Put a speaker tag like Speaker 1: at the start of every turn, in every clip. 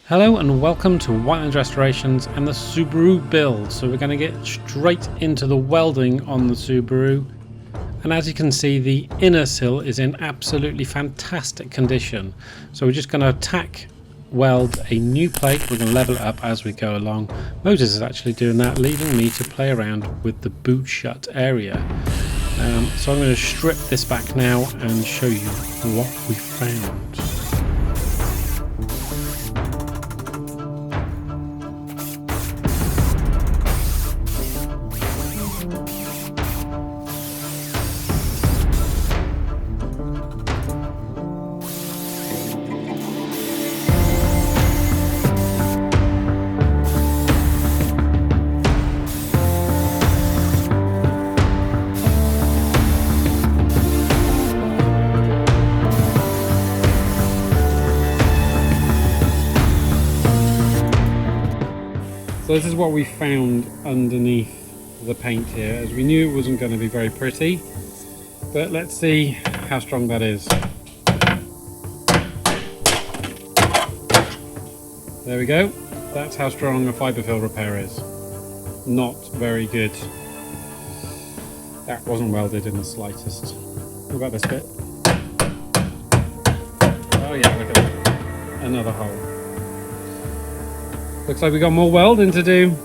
Speaker 1: Hello and welcome to Whiteland Restorations and the Subaru build. So we're going to get straight into the welding on the Subaru. And as you can see, the inner sill is in absolutely fantastic condition. So we're just going to tack weld a new plate. We're going to level it up as we go along. Moses is actually doing that, leaving me to play around with the boot shut area. So I'm going to strip this back now and show you what we found. So this is what we found underneath the paint here, as we knew it wasn't going to be very pretty, but let's see how strong that is. There we go, that's how strong a fibre fill repair is. Not very good. That wasn't welded in the slightest. What about this bit? Oh yeah, look at that. Another hole. Looks like we got more welding to do.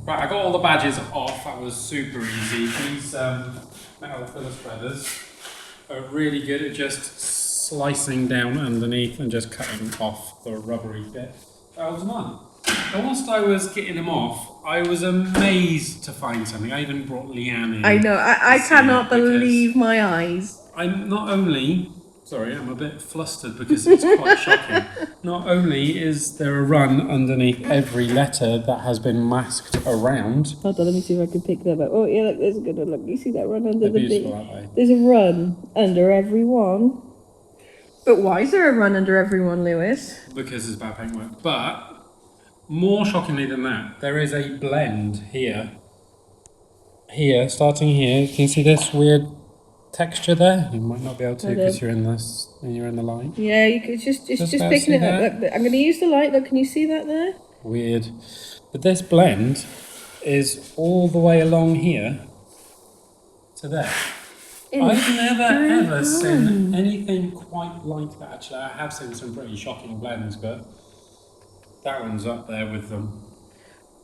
Speaker 1: Right, I got all the badges off. That was super easy. These metal filler spreaders are really good at just slicing down underneath and just cutting off the rubbery bit. That was none. And whilst I was getting them off, I was amazed to find something. I even brought Leanne in.
Speaker 2: I know, I cannot believe my eyes.
Speaker 1: I'm not only... Sorry, I'm a bit flustered because it's quite shocking. Not only is there a run underneath every letter that has been masked around.
Speaker 2: Hold on, let me see if I can pick that up. Oh yeah, look, there's a good one. Look, you see that run under the
Speaker 1: beautiful, aren't they?
Speaker 2: There's a run under every one. But why is there a run under every one, Lewis?
Speaker 1: Because it's bad paintwork. But more shockingly than that, there is a blend here. Here, starting here, you can see this weird texture there. You might not be able to because you're in the light.
Speaker 2: Yeah, you could just picking it up. Look, I'm going to use the light. Look, can you see that there?
Speaker 1: Weird. But this blend is all the way along here to there. I've never ever seen anything quite like that. Actually, I have seen some pretty shocking blends, but that one's up there with them.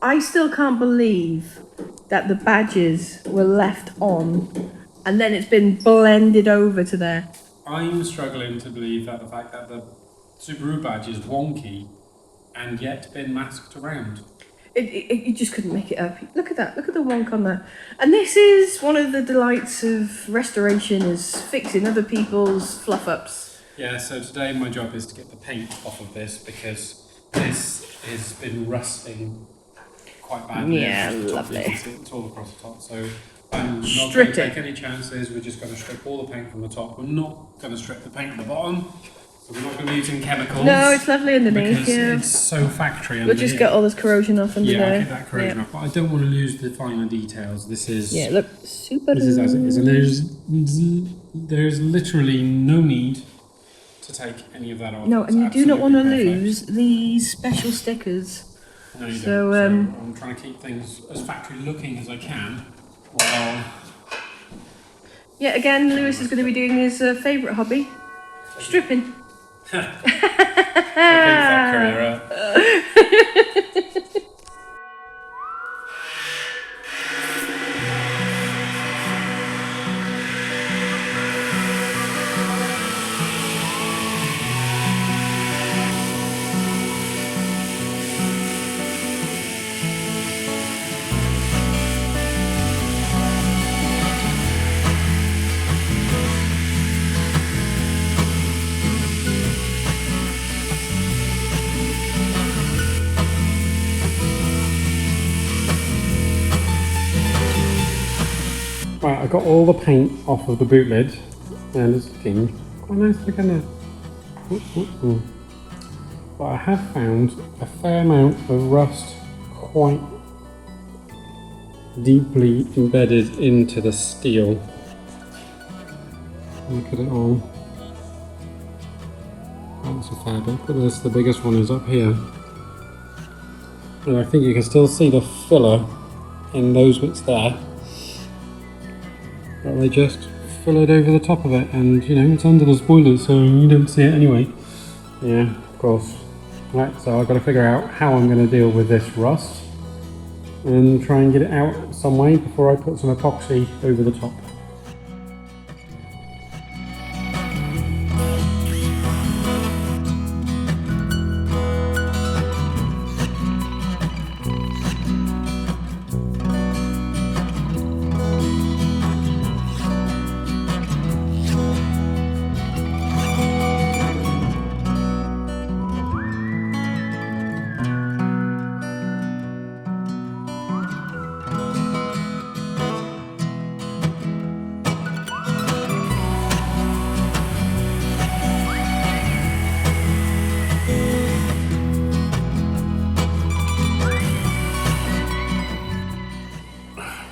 Speaker 2: I still can't believe that the badges were left on and then it's been blended over to there.
Speaker 1: I'm struggling to believe that the fact that the Subaru badge is wonky and yet been masked around.
Speaker 2: You just couldn't make it up. Look at that. Look at the wonk on that. And this is one of the delights of restoration, is fixing other people's fluff-ups.
Speaker 1: Yeah, so today my job is to get the paint off of this because this has been rusting quite badly.
Speaker 2: Yeah, lovely.
Speaker 1: It's all across the top, so I'm not going to take any chances. We're just going to strip all the paint from the top. We're not going to strip the paint at the bottom. So we're not going to be using chemicals.
Speaker 2: No, it's lovely underneath.
Speaker 1: Because it's so factory underneath.
Speaker 2: We'll just get all this corrosion off under there.
Speaker 1: Yeah, I'll get that corrosion off. But I don't want to lose the finer details. This is...
Speaker 2: Yeah, look, super.
Speaker 1: This is as it is. And there's literally no need to take any of that off.
Speaker 2: No, and you do not want to lose these special stickers.
Speaker 1: No, you don't. So I'm trying to keep things as factory looking as I can while
Speaker 2: Yet again, Lewis is going to be doing his favourite hobby, stripping.
Speaker 1: Right, I got all the paint off of the boot lid, and it's looking quite nice, look at that. But I have found a fair amount of rust quite deeply embedded into the steel. Look at it all. That's a fair bit, but the biggest one is up here. And I think you can still see the filler in those bits there. But they just fill it over the top of it, and you know, it's under the spoiler, so you don't see it anyway. Yeah, of course. Right, so I've got to figure out how I'm going to deal with this rust and try and get it out some way before I put some epoxy over the top.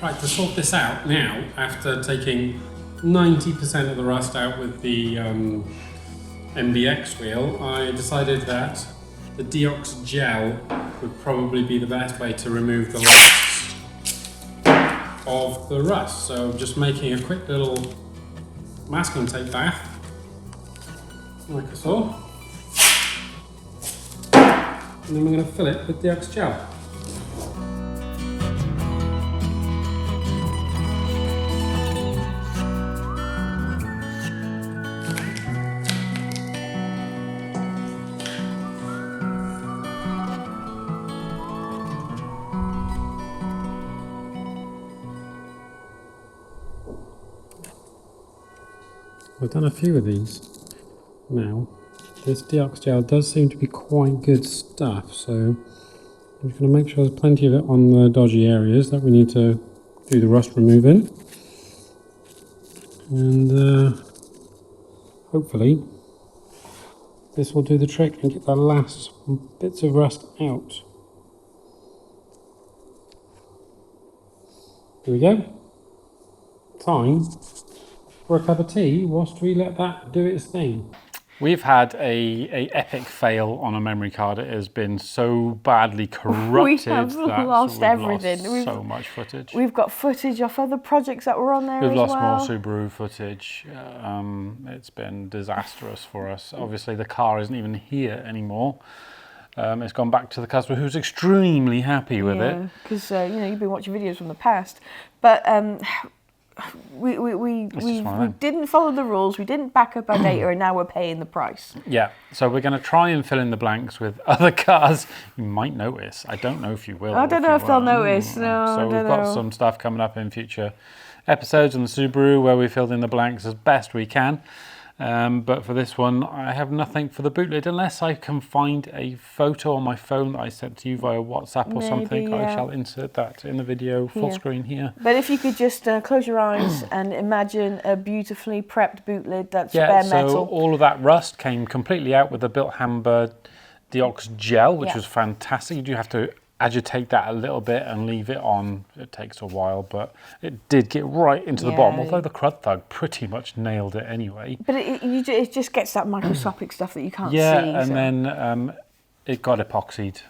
Speaker 1: Right, to sort this out now, after taking 90% of the rust out with the MBX wheel, I decided that the Deox gel would probably be the best way to remove the last of the rust. So I'm just making a quick little masking tape bath, like I saw. And then we're going to fill it with Deox gel. I've done a few of these now. This Deox gel does seem to be quite good stuff, so I'm just going to make sure there's plenty of it on the dodgy areas that we need to do the rust removing. And hopefully this will do the trick and get the last bits of rust out. Here we go. Time for a cup of tea whilst we let that do its thing. We've had a epic fail on a memory card. It has been so badly corrupted.
Speaker 2: We have lost everything.
Speaker 1: We've lost so much footage.
Speaker 2: We've got footage of other projects that were on there.
Speaker 1: We've lost more Subaru footage. It's been disastrous for us. Obviously, the car isn't even here anymore. It's gone back to the customer, who's extremely happy with it. Because
Speaker 2: you know, you've been watching videos from the past, but we didn't follow the rules. We didn't back up our data, and now we're paying the price.
Speaker 1: Yeah, so we're going to try and fill in the blanks with other cars. You might notice. I don't know if you will.
Speaker 2: I don't know if they'll notice. No,
Speaker 1: so we've got some stuff coming up in future episodes on the Subaru where we filled in the blanks as best we can. But for this one, I have nothing for the boot lid unless I can find a photo on my phone that I sent to you via WhatsApp or something. Yeah. I shall insert that in the video full screen here.
Speaker 2: But if you could just close your eyes and imagine a beautifully prepped boot lid that's bare metal.
Speaker 1: So all of that rust came completely out with the Built Hamber Deox gel, which was fantastic. You do have to agitate that a little bit and leave it on. It takes a while, but it did get right into the bottom, although the Crud Thug pretty much nailed it anyway.
Speaker 2: But it just gets that microscopic stuff that you can't see.
Speaker 1: Yeah, and then it got epoxied.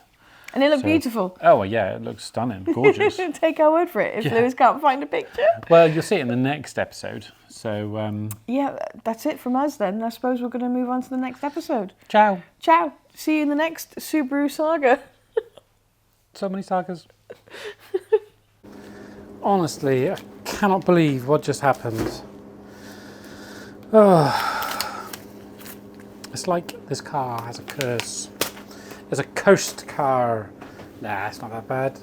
Speaker 2: And it looked beautiful.
Speaker 1: Oh, well, yeah, it looks stunning, gorgeous.
Speaker 2: Take our word for it if Lewis can't find a picture.
Speaker 1: Well, you'll see it in the next episode. So,
Speaker 2: yeah, that's it from us then. I suppose we're going to move on to the next episode.
Speaker 1: ciao.
Speaker 2: Ciao. See you in the next Subaru saga.
Speaker 1: So many sagas. Honestly, I cannot believe what just happened. Oh. It's like this car has a curse. It's a cursed car. Nah, it's not that bad.